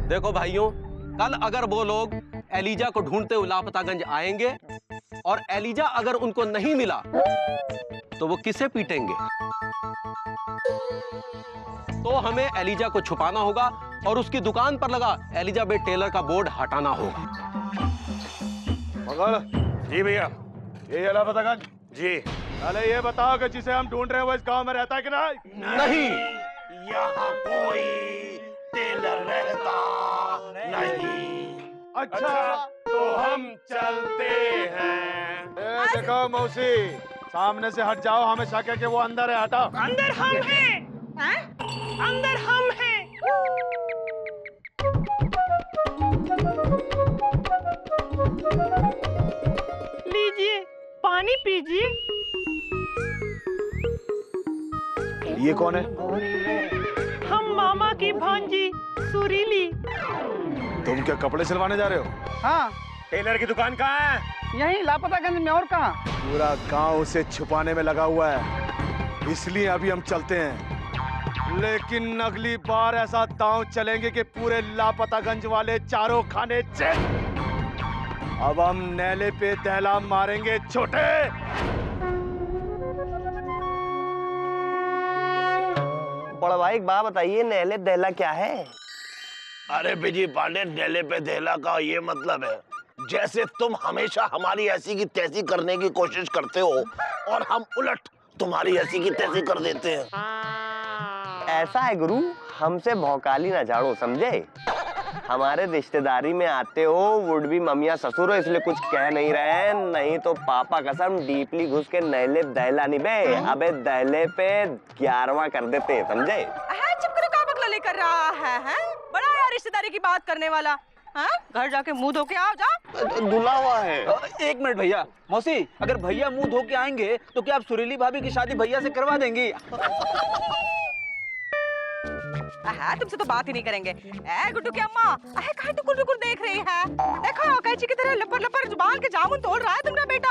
देखो भाइयों, कल अगर वो लोग एलिजा को ढूंढते हुए लापतागंज आएंगे और एलिजा अगर उनको नहीं मिला तो वो किसे पीटेंगे? तो हमें एलिजा को छुपाना होगा और उसकी दुकान पर लगा एलिजाबेथ टेलर का बोर्ड हटाना होगा। मगर जी भैया। ये लापतागंज जी। अरे ये बताओ कि जिसे हम ढूंढ रहे हैं वो इस गांव में रहता है कि नहीं? नहीं, यहाँ कोई टेलर रहता नहीं। अच्छा तो हम चलते हैं। देखो मौसी, सामने से हट जाओ, हमें शक है कि वो अंदर है, हटाओ। अंदर हम हैं। अंदर हम हैं। लीजिए, पानी पीजिए। ये कौन है? हम मामा की भांजी सुरीली। तुम क्या कपड़े सिलवाने जा रहे हो? हाँ, टेलर की दुकान कहाँ है? यही लापतागंज में, और कहाँ? पूरा गांव उसे छुपाने में लगा हुआ है, इसलिए अभी हम चलते हैं। लेकिन अगली बार ऐसा दांव चलेंगे कि पूरे लापतागंज वाले चारों खाने चेक। अब हम नैले पे दहला मारेंगे छोटे। बड़ा भाई एक बात बताइए, नहले दहला क्या है? अरे बिजी पांडे, डेले पे देला का ये मतलब है जैसे तुम हमेशा हमारी ऐसी की तैसी करने की कोशिश करते हो और हम उलट तुम्हारी ऐसी की तैसी कर देते हैं। ऐसा है गुरु, हमसे भौकाली ना झाड़ो, समझे? हमारे रिश्तेदारी में आते हो, वुड भी ममिया ससुर हो, इसलिए कुछ कह नहीं रहे हैं, नहीं तो पापा कसम डीपली घुस के नहले दहला नहीं बे, अबे दहले पे 11वां कर देते, समझे? चुप करो, क्या बकला लेकर रहा है? बड़ा यार रिश्तेदारी की बात करने वाला। हाँ? घर जाके मुंह धो के आओ, जा। धुला हुआ है। एक मिनट भैया, मौसी अगर भैया मुंह धो के आएंगे तो क्या आप सुरीली भाभी की शादी भैया से करवा देंगी? तुमसे तो बात ही नहीं करेंगे। गुड्डू की अम्मा, कहाँ टुकुर-टुकुर देख रही है? देखो कैची की तरह लपर-लपर जुबान के जामुन तोड़ रहा है तुम्हारा बेटा।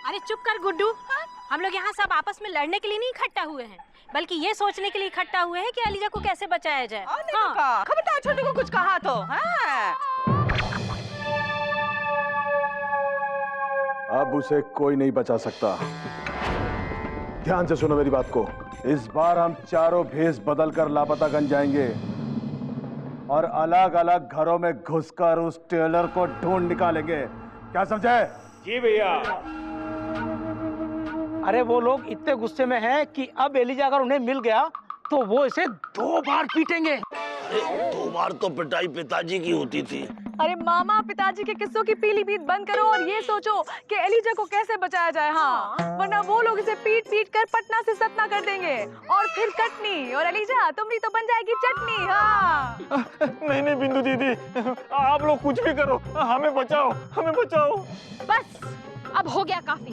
अरे चुप कर गुड्डू, हम लोग यहाँ सब आपस में लड़ने के लिए नहीं इकट्ठा हुए हैं, बल्कि ये सोचने के लिए इकट्ठा हुए हैं कि एलिजा को कैसे बचाया जाए। हाँ। खबरदार छोटू को कुछ कहा तो। अब उसे कोई नहीं बचा सकता। ध्यान से सुनो मेरी बात को। इस बार हम चारों भेष बदल कर लापतागंज जाएंगे और अलग अलग घरों में घुसकर उस टेलर को ढूंढ निकालेंगे। क्या समझे? जी भैया। अरे वो लोग इतने गुस्से में हैं कि अब एलिजा अगर उन्हें मिल गया तो वो इसे 2 बार पीटेंगे। अरे 2 बार तो पिटाई पिताजी की होती थी। अरे मामा, पिताजी के किस्सों की पीलीभीत बंद करो और ये सोचो कि एलिजा को कैसे बचाया जाए। हाँ, वरना वो लोग इसे पीट पीट कर पटना से सतना कर देंगे और फिर कटनी, और एलिजा तुमरी तो बन जाएगी चटनी। हाँ। नहीं बिंदु दीदी, आप लोग कुछ भी करो, हमें बचाओ, हमें बचाओ। बस अब हो गया काफी,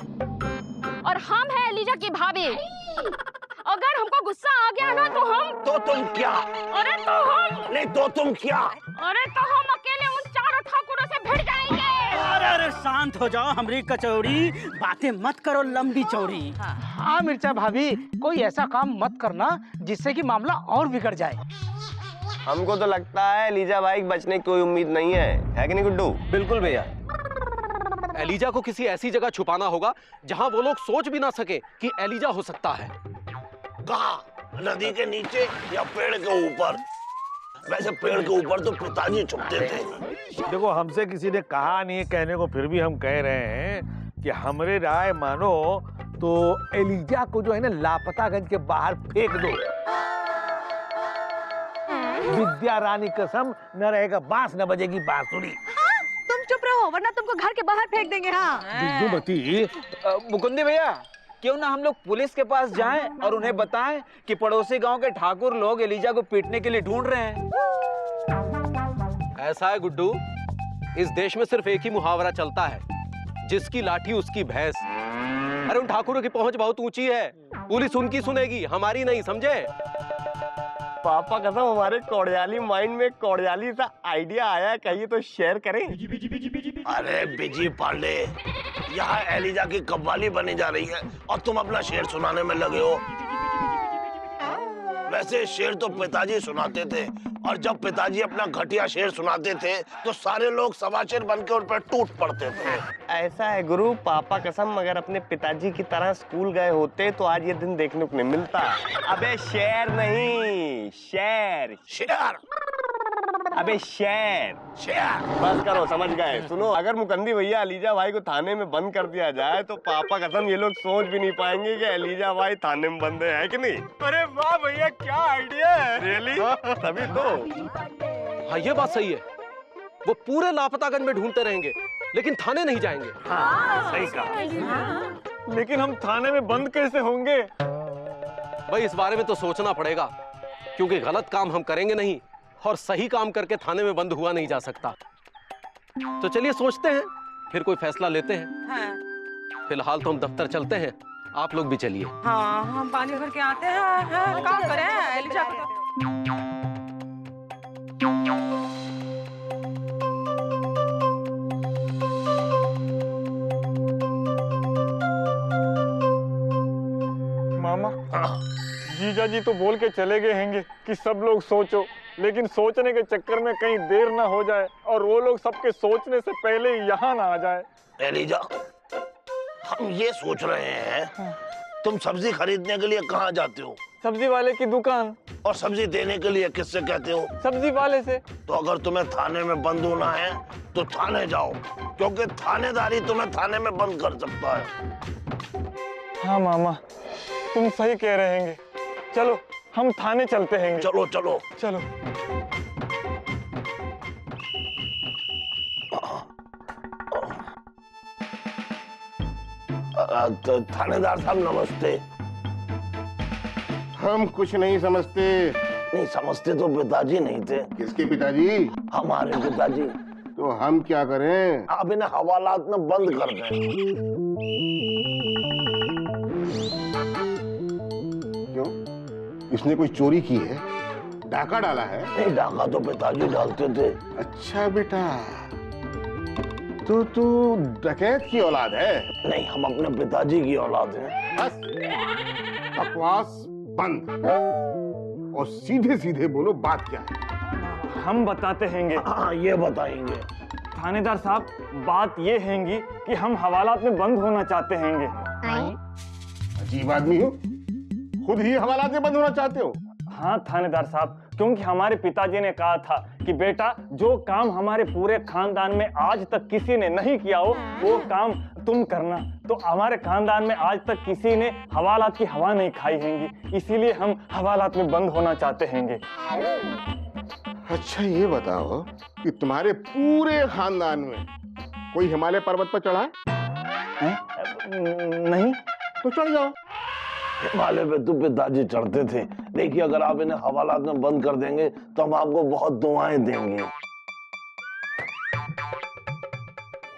और हम हैं एलिजा की भाभी। अगर हमको गुस्सा आ गया ना तो तुम क्या? अरे तो हम नहीं तो तुम क्या? अरे तो हम अकेले उन चारों ठाकुरों से भिड़ जाएंगे। अरे शांत हो जाओ हमरी कचौड़ी, बातें मत करो लंबी चौड़ी। हाँ मिर्चा भाभी, कोई ऐसा काम मत करना जिससे कि मामला और बिगड़ जाए। हमको तो लगता है एलिजा भाई बचने की कोई उम्मीद नहीं है कि नहीं गुड्डू? बिल्कुल भैया, एलिजा को किसी ऐसी जगह छुपाना होगा जहां वो लोग सोच भी ना सके कि एलिजा हो सकता है। कहाँ? नदी के नीचे या पेड़ के ऊपर? वैसे पेड़ के ऊपर तो पिताजी छुपते थे। देखो हमसे किसी ने कहा नहीं है कहने को, फिर भी हम कह रहे हैं कि हमरे राय मानो तो एलिजा को जो है ना लापतागंज के बाहर फेंक दो। विद्या रानी कसम, न रहेगा बांस न बजेगी बांसुरी। तुम चुप रहो वरना तुमको घर के बाहर फेंक देंगे। हाँ। मुकुंदी भैया, क्यों ना हम लोग पुलिस के पास जाएं और उन्हें बताएं कि पड़ोसी गांव के ठाकुर लोग एलिजा को पीटने के लिए ढूंढ रहे हैं। ऐसा है गुड्डू, इस देश में सिर्फ एक ही मुहावरा चलता है, जिसकी लाठी उसकी भैंस। अरे उन ठाकुरों की पहुंच बहुत ऊंची है, पुलिस उनकी सुनेगी, हमारी नहीं, समझे? पापा कसम हमारे कोड़ियाली माइंड में कोड़ियाली सा आइडिया आया, कहिए तो शेयर करें। अरे बिजी पांडे, यहाँ एलिजा की कव्वाली बनी जा रही है और तुम अपना शेर सुनाने में लगे हो। वैसे शेर तो पिताजी सुनाते थे और जब पिताजी अपना घटिया शेर सुनाते थे तो सारे लोग सवाशेर बन के उन पर टूट पड़ते थे। ऐसा है गुरु, पापा कसम अगर अपने पिताजी की तरह स्कूल गए होते तो आज ये दिन देखने को नहीं मिलता। अबे शेर नहीं, शेर। शेर? अबे शेर। शेर? बस करो, समझ गए। सुनो, अगर मुकंदी भैया अलीजा भाई को थाने में बंद कर दिया जाए तो पापा कसम ये लोग सोच भी नहीं पाएंगे कि अलीजा भाई थाने में बंद है कि नहीं। अरे वाह भैया, क्या आइडिया है। रियली? तभी तो। हाँ ये बात सही है। वो पूरे लापतागंज में ढूंढते रहेंगे लेकिन थाने नहीं जाएंगे। हाँ, सही कहा। लेकिन हम थाने में बंद कैसे होंगे? भाई इस बारे में तो सोचना पड़ेगा, क्योंकि गलत काम हम करेंगे नहीं और सही काम करके थाने में बंद हुआ नहीं जा सकता। तो चलिए सोचते हैं, फिर कोई फैसला लेते हैं। हाँ। फिलहाल तो हम दफ्तर चलते हैं, आप लोग भी चलिए। हाँ, हम पानी भर के आते हैं। हाँ, काम करें एलिजा को। मामा, जीजा जी तो बोल के चले गए हैंगे कि सब लोग सोचो, लेकिन सोचने के चक्कर में कहीं देर ना हो जाए और वो लोग सबके सोचने से पहले ही यहाँ ना आ जाए। एलिजा, हम ये सोच रहे हैं, तुम सब्जी खरीदने के लिए कहाँ जाते हो? सब्जी वाले की दुकान। और सब्जी देने के लिए किससे कहते हो? सब्जी वाले से। तो अगर तुम्हें थाने में बंद होना है तो थाने जाओ, क्योंकि थानेदारी तुम्हें थाने में बंद कर सकता है। हाँ मामा, तुम सही कह रहे हैं। चलो हम थाने चलते हैं। चलो चलो चलो। तो थानेदार साहब नमस्ते। हम कुछ नहीं समझते। नहीं समझते तो पिताजी नहीं थे। किसके पिताजी? हमारे पिताजी। तो हम क्या करें? आप इन्हें हवालात में बंद कर दें। क्यों? इसने कोई चोरी की है? डाका डाला है? नहीं, डाका तो पिताजी डालते थे। अच्छा बेटा, तो तू डकैत की औलाद है? नहीं, हम अपने पिताजी की औलाद हैं। बस बकवास बंद और सीधे सीधे बोलो बात क्या है। हम बताते हैंगे। हाँ ये बताएंगे। थानेदार साहब, बात ये हैंगी कि हम हवालात में बंद होना चाहते हैंगे। अजीब आदमी हो, खुद ही हवालात में बंद होना चाहते हो? हाँ थानेदार साहब, क्योंकि हमारे पिताजी ने कहा था कि बेटा जो काम हमारे पूरे खानदान में आज तक किसी ने नहीं किया हो वो काम तुम करना। तो हमारे खानदान में आज तक किसी ने हवालात की हवा नहीं खाई हैंगी, इसीलिए हम हवालात में बंद होना चाहते हैंगे। अच्छा ये बताओ कि तुम्हारे पूरे खानदान में कोई हिमालय पर्वत पर चढ़ा है? नहीं। तो चढ़ जाओ। हिमालय पे तो पिताजी चढ़ते थे। देखिए, अगर आप इन्हें हवालात में बंद कर देंगे तो हम आपको बहुत दुआएं देंगे।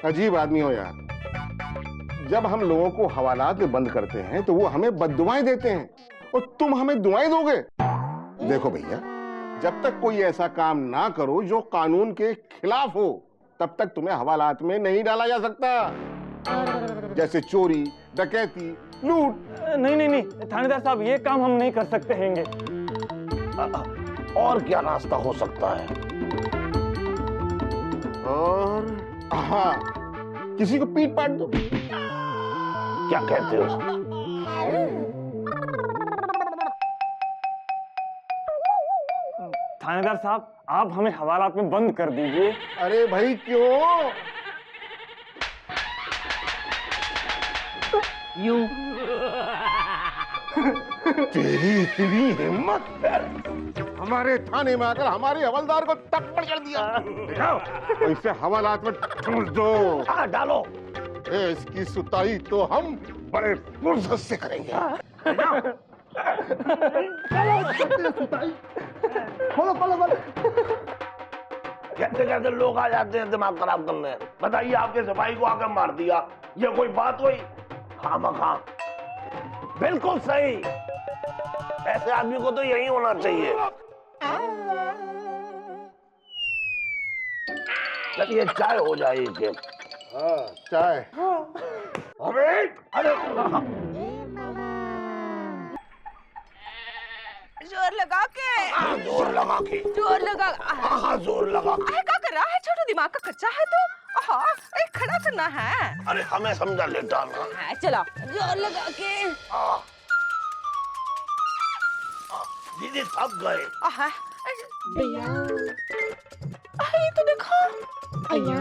अजीब आदमी हो यार। जब हम लोगों को हवालात में बंद करते हैं तो वो हमें बद्दुआएं देते हैं और तुम हमें दुआएं दोगे। देखो भैया, जब तक कोई ऐसा काम ना करो जो कानून के खिलाफ हो तब तक तुम्हें हवालात में नहीं डाला जा सकता। जैसे चोरी, डकैती, लूट। नहीं नहीं नहीं थानेदार साहब, ये काम हम नहीं कर सकते हैंगे। और क्या रास्ता हो सकता है? और हाँ, किसी को पीट पाट दो। क्या कहते हो? थानेदार साहब, आप हमें हवालात में बंद कर दीजिए। अरे भाई क्यों? यूं। तेरी इतनी हिम्मत, हमारे थाने में आकर हमारे हवलदार को थप्पड़ कर दिया। दिखाओ, और इसे हवालात में ठूस दो। हाँ डालो। इसकी सुताई तो हम बड़े फुर्सत से करेंगे। खोलो खोलो खोलो। कैसे कैसे लोग आ जाते हैं दिमाग खराब करने। बताइए, आपके सिपाही को आकर मार दिया, ये कोई बात हुई? खामखा। बिल्कुल सही, ऐसे आदमी को तो यही होना चाहिए। चलिए चाय हो जाएगी। हाँ चाय। अरे जोर लगा के जोर लगा के जोर लगा जोर लगा के क्या कर रहा है? छोटू दिमाग का कच्चा है तो खड़ा करना है। अरे हमें समझा लेटा ना। चलो जोर लगा के। दीदी थक गए। ये तो देखो ये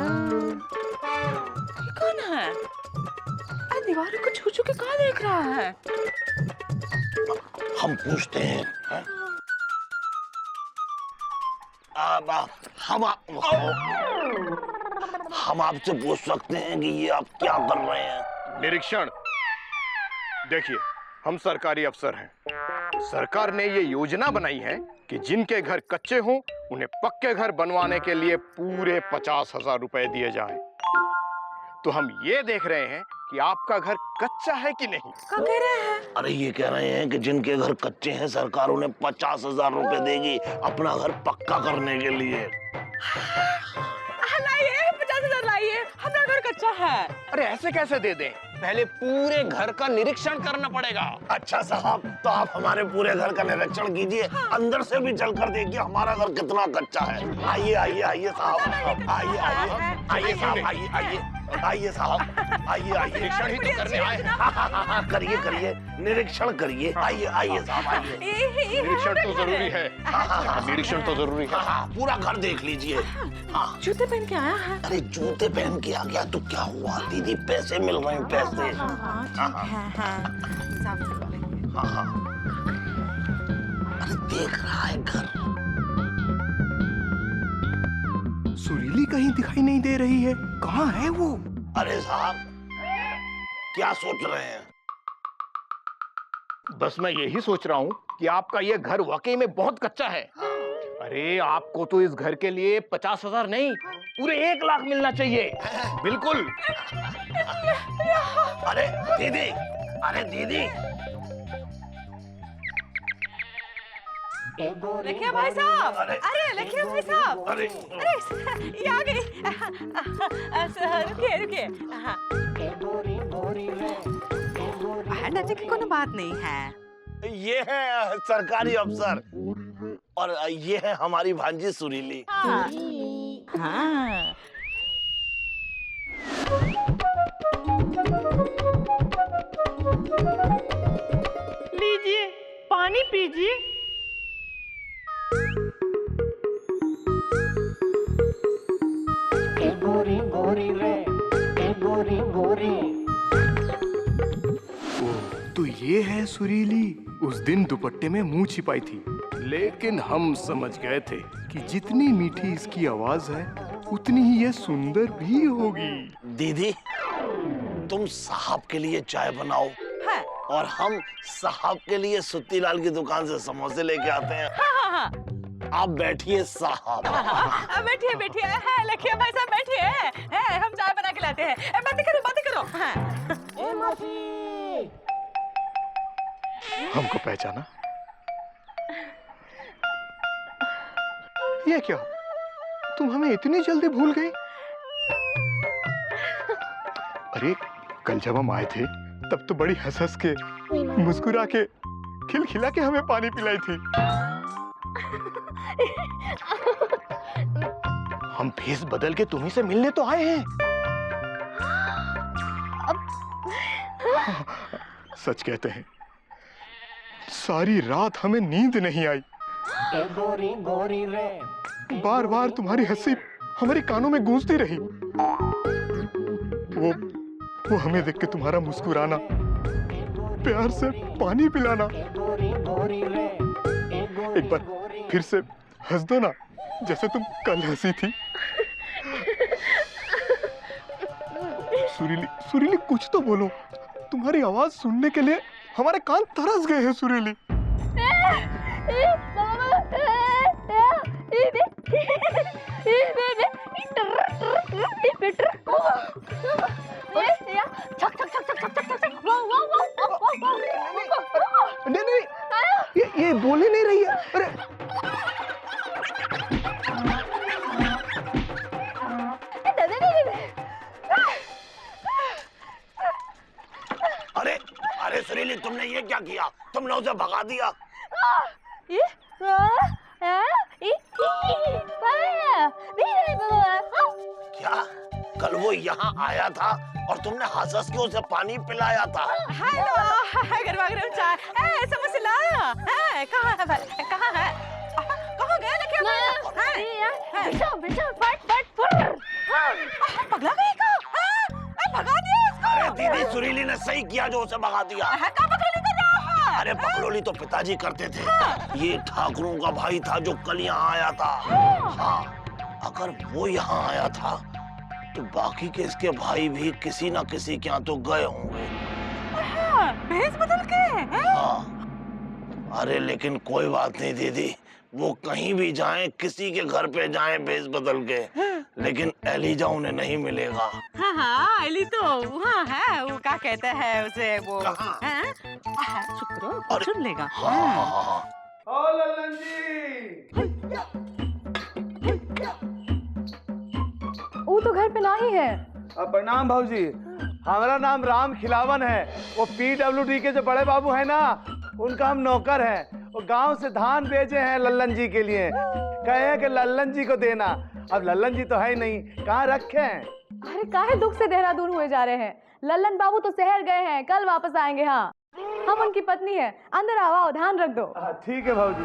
कौन है? अरे दीवारों को छू छू के कहाँ देख रहा है? हम पूछते हैं, हम आपसे पूछ सकते हैं कि ये आप क्या कर रहे हैं? निरीक्षण। देखिए, हम सरकारी अफसर हैं। सरकार ने ये योजना बनाई है कि जिनके घर कच्चे हों उन्हें पक्के घर बनवाने के लिए पूरे 50,000 रुपए दिए जाएं। तो हम ये देख रहे हैं कि आपका घर कच्चा है कि नहीं। क्या कह रहे हैं? अरे ये कह रहे हैं कि जिनके घर कच्चे हैं सरकार उन्हें 50,000 रुपए देगी अपना घर पक्का करने के लिए। लाइए 50,000 लाइए, हमारा घर कच्चा है। अरे ऐसे कैसे दे दें? पहले पूरे घर का निरीक्षण करना पड़ेगा। अच्छा साहब, तो आप हमारे पूरे घर का निरीक्षण कीजिए, अंदर से भी चल कर देखिए हमारा घर कितना कच्चा है। आइए आइए आइए साहब, आइए आइए आइए साहब, आइए आइए आइए साहब, आइए आइए। निरीक्षण ही तो करने आए हैं। करिए करिए, निरीक्षण करिए। आइए आइए साहब, आइए। निरीक्षण तो जरूरी है। निरीक्षण तो जरूरी है। पूरा घर देख लीजिए। जूते पहन के आया है। अरे जूते पहन के आ गया तो क्या हुआ दीदी, पैसे मिल रहे हैं, पैसे। अरे देख रहा है घर। सुरीली कहीं दिखाई नहीं दे रही है, कहाँ है वो? अरे साहब, क्या सोच रहे हैं? बस मैं यही सोच रहा हूँ कि आपका ये घर वाकई में बहुत कच्चा है। अरे आपको तो इस घर के लिए 50,000 नहीं, पूरे 1 लाख मिलना चाहिए। बिल्कुल। अरे दीदी, अरे दीदी, देखिए भाई साहब, अरे देखिए भाई साहब, अरे ये आ गई। रुकिए रुकिए। डरने की कोई बात नहीं है। ये है सरकारी अफसर और ये है हमारी भांजी सुरीली। हाँ। लीजिए पानी पीजिए। गोरी गोरी रे, गोरी गोरी। तो ये है सुरीली, उस दिन दुपट्टे में मुंह छिपाई थी, लेकिन हम समझ गए थे कि जितनी मीठी इसकी आवाज है उतनी ही ये सुंदर भी होगी। दीदी, तुम साहब के लिए चाय बनाओ और हम साहब के लिए सुत्तीलाल की दुकान से समोसे लेके आते हैं। आप बैठिए साहब। बैठिए बैठिए, लखिया भाई साहब बैठिए, हम चाय बना के लाते हैं। बातें करो बातें करो। हमको पहचाना? ये क्या, तुम हमें इतनी जल्दी भूल गई? अरे कल जब हम आए थे तब तो बड़ी हंस हंस के, मुस्कुरा के, खिलखिला के हमें पानी पिलाई थी। हम फेस बदल के तुम्ही से मिलने तो आए हैं। सच कहते हैं, सारी रात हमें नींद नहीं आई। गोरी गोरी रे। बार बार तुम्हारी हंसी हमारे कानों में गूंजती रही। वो हमें देख के तुम्हारा मुस्कुराना, प्यार से पानी पिलाना। एक बार फिर से हंस दो ना, जैसे तुम कल हंसी थी। सुरीली, सुरीली कुछ तो बोलो, तुम्हारी आवाज सुनने के लिए हमारे कान तरस गए हैं सुरीली। नहीं, ये बोले नहीं रही है। अरे अरे सुरीली, तुमने ये क्या किया? तुमने उसे भगा दिया। ये क्या कल वो यहाँ आया था और तुमने हंस के उसे पानी पिलाया था? गरबा गरम चाय समोसे लाया है। कहाँ है भाई? कहाँ है? कहाँ गया लेके पगला गई का? भगा दिया उसको। अरे दीदी सुरीली ने सही किया जो उसे भगा दिया। अरे पगलोली तो पिताजी करते थे। ये ठाकुरों का भाई था जो कल यहाँ आया था। हाँ, अगर वो यहाँ आया था तो बाकी के इसके भाई भी किसी ना किसी के यहाँ तो गए होंगे। भेष बदल के? हाँ, अरे लेकिन कोई बात नहीं दीदी, वो कहीं भी जाएं, किसी के घर पे जाएं भेष बदल के, लेकिन एलिजा उन्हें नहीं मिलेगा। हाँ, एली तो वहाँ है। वो क्या कहते हैं उसे वो? शुक्र सुन लेगा। हाँ। ओ लल्लन जी। वो तो घर पे ना ही है। प्रणाम भाऊजी, हमारा नाम राम खिलावन है। वो PWD के जो बड़े बाबू है ना, उनका हम नौकर हैं। वो गांव से धान भेजे हैं लल्लन जी के लिए, कहे हैं कि लल्लन जी को देना। अब लल्लन जी तो है ही नहीं, कहाँ रखे हैं? अरे काहे दुख से देहरादून हुए जा रहे हैं? लल्लन बाबू तो शहर गए हैं, कल वापस आएंगे। हाँ, हम उनकी पत्नी है। अंदर आओ, ध्यान रख दो। ठीक है भाऊजी।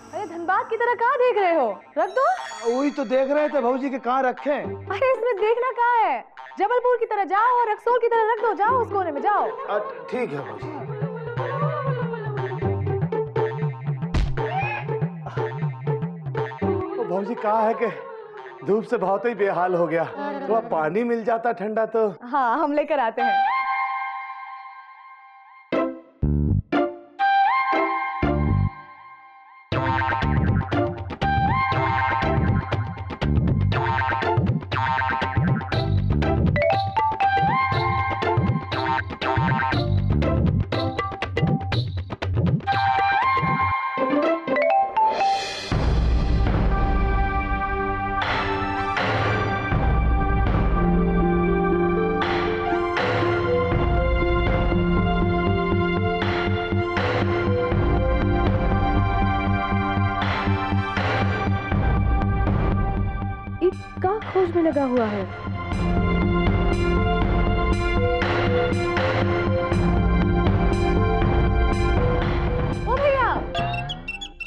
अरे धनबाद की तरह कहाँ देख रहे हो? रख दो। वही तो देख रहे थे भाऊजी के कहाँ रखे हैं। अरे इसमें देखना कहाँ है? जबलपुर की तरह जाओ और रक्सौल की तरह रख दो। जाओ उस कोने में जाओ। ठीक है भाऊजी। भाऊजी कहा है कि धूप से बहुत ही बेहाल हो गया, तो पानी मिल जाता ठंडा तो। हाँ, हम लेकर आते हैं। खोज में लगा हुआ है। ओ भैया,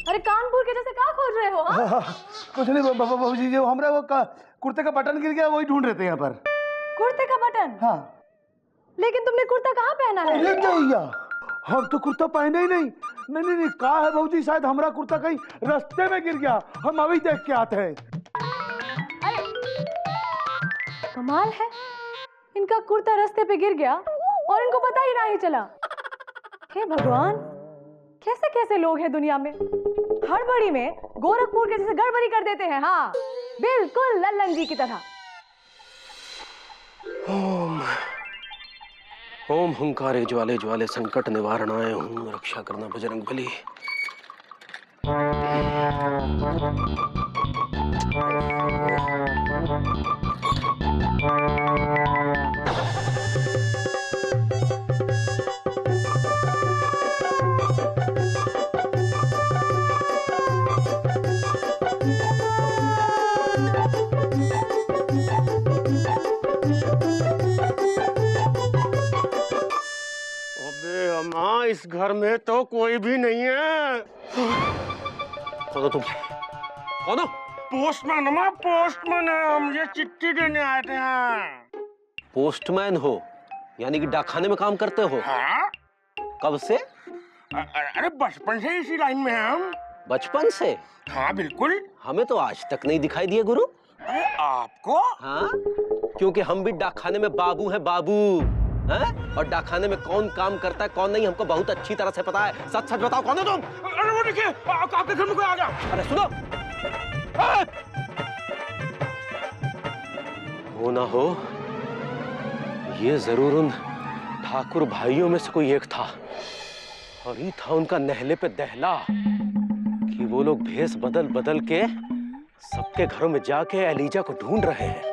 अरे कानपुर के जैसे कहाँ खोज रहे हो? कुछ नहीं बाबूजी, जो हमारा वो कुर्ते का बटन गिर गया वही ढूंढ रहे थे यहाँ पर। कुर्ते का बटन? हाँ। लेकिन तुमने कुर्ता कहाँ पहना है? अरे भैया, हम तो कुर्ता पहने ही नहीं। नहीं कहा है भाऊजी, शायद हमारा कुर्ता कहीं रास्ते में गिर गया, हम अभी देख के आते हैं। कमाल है, इनका कुर्ता रास्ते पे गिर गया और इनको पता ही नहीं चला। हे भगवान, कैसे कैसे लोग हैं दुनिया में। हड़बड़ी में गोरखपुर के जैसे गड़बड़ी कर देते हैं। हाँ, बिल्कुल लल्लन जी की तरह। ओम हुंकारे ज्वाले ज्वाले संकट निवारणाय हूँ, रक्षा करना बजरंग बली। अम्मा, इस घर में तो कोई भी नहीं है। कौन हो तुम? कौन हो? पोस्टमैन, अम्मा पोस्टमैन है हम, ये चिट्ठी देने आए थे। पोस्टमैन हो? यानी कि डाकखाने में काम करते हो? हाँ। कब से? अरे बचपन से इसी लाइन में हैं हम। बचपन से? हाँ बिल्कुल। हमें तो आज तक नहीं दिखाई दिए गुरु। अरे आपको? हाँ, क्योंकि हम भी डाकखाने में बाबू हैं, बाबू हैं? और डाकखाने में कौन काम करता है कौन नहीं हमको बहुत अच्छी तरह से पता है। सच सच बताओ, कौन हो तुम? अरे वो देखिए, आपके घर में कोई आ गया। अरे सुनो, हो ना हो, ये जरूर उन ठाकुर भाइयों में से कोई एक था। और ये था उनका नहले पे दहला कि वो लोग भेष बदल बदल के सबके घरों में जाके एलिजा को ढूंढ रहे हैं।